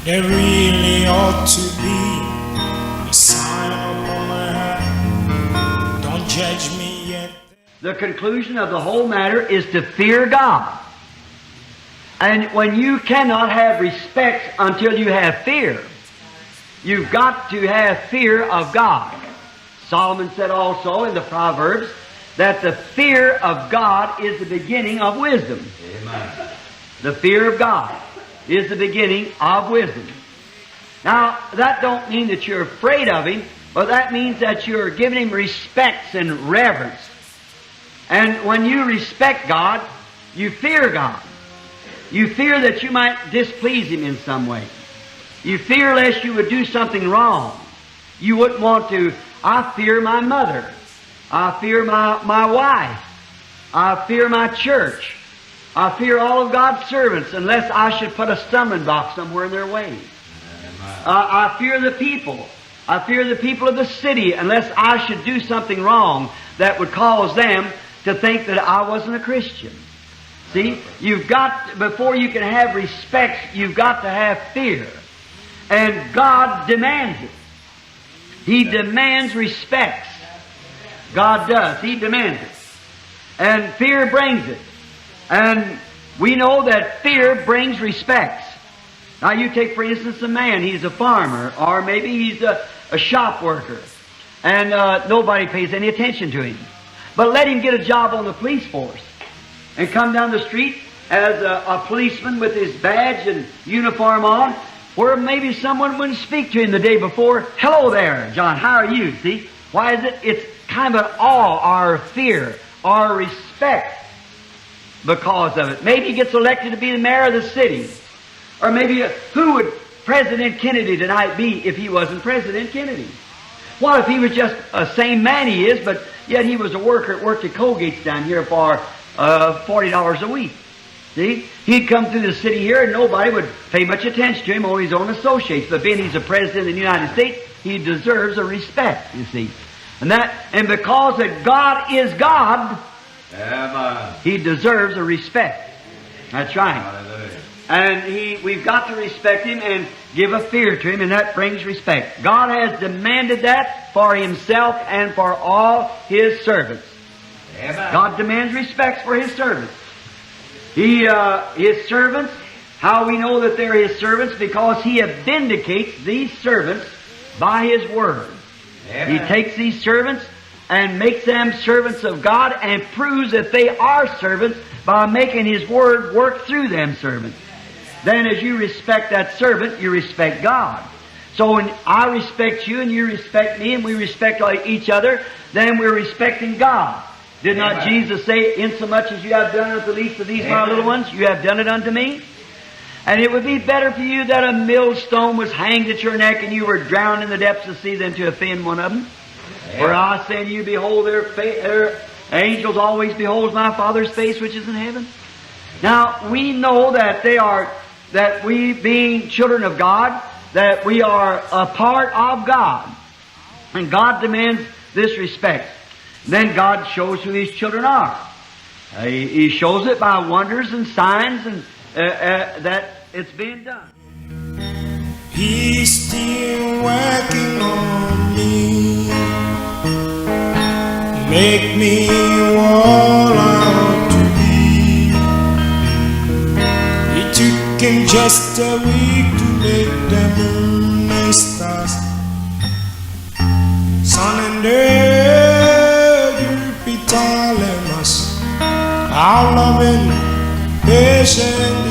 There really ought to be a sign upon my heart. Don't judge me yet. The conclusion of the whole matter is to fear God. And when you cannot have respect until you have fear, you've got to have fear of God. Solomon said also in the Proverbs that the fear of God is the beginning of wisdom. Amen. The fear of God is the beginning of wisdom. Now, that don't mean that you're afraid of Him, but that means that you're giving Him respect and reverence. And when you respect God, you fear God. You fear that you might displease Him in some way. You fear lest you would do something wrong. You wouldn't want to. I fear my mother. I fear my wife. I fear my church. I fear all of God's servants unless I should put a stumbling block somewhere in their way. I fear the people. I fear the people of the city unless I should do something wrong that would cause them to think that I wasn't a Christian. See, you've got, before you can have respect, you've got to have fear. And God demands it. He demands respect. God does. He demands it. And fear brings it. And we know that fear brings respect. Now you take, for instance, a man, he's a farmer, or maybe he's a shop worker, and nobody pays any attention to him. But let him get a job on the police force and come down the street as a policeman with his badge and uniform on, where maybe someone wouldn't speak to him the day before. Hello there, John, how are you? See? Why is it? It's kind of an awe or fear or respect because of it. Maybe he gets elected to be the mayor of the city. Or maybe, who would President Kennedy tonight be if he wasn't President Kennedy? What if he was just the same man he is, but yet he was a worker, worked at Colgate's down here for $40 a week. See? He'd come through the city here and nobody would pay much attention to him, only his own associates. But being he's a president of the United States, he deserves a respect, you see. And because that God is God, Amen. He deserves a respect. That's right. Hallelujah. And we've got to respect Him and give a fear to Him, and that brings respect. God has demanded that for Himself and for all His servants. Amen. God demands respect for His servants. His servants, how we know that they're His servants? Because He vindicates these servants by His Word. Amen. He takes these servants and makes them servants of God and proves that they are servants by making His Word work through them servants. Then as you respect that servant, you respect God. So when I respect you and you respect me and we respect each other, then we're respecting God. Did not Amen. Jesus say, insomuch as you have done it unto the least of these my little ones, you have done it unto me? And it would be better for you that a millstone was hanged at your neck and you were drowned in the depths of the sea than to offend one of them. Amen. For I say unto you, behold, their angels always behold my Father's face which is in heaven. Now, we know that that we being children of God, that we are a part of God. And God demands this respect. Then God shows who His children are. He shows it by wonders and signs and that it's being done. He's still working on me. Make me all I ought to be. It took Him just a week to make the moon and stars. Sun and earth, you be telling us how loving, patient,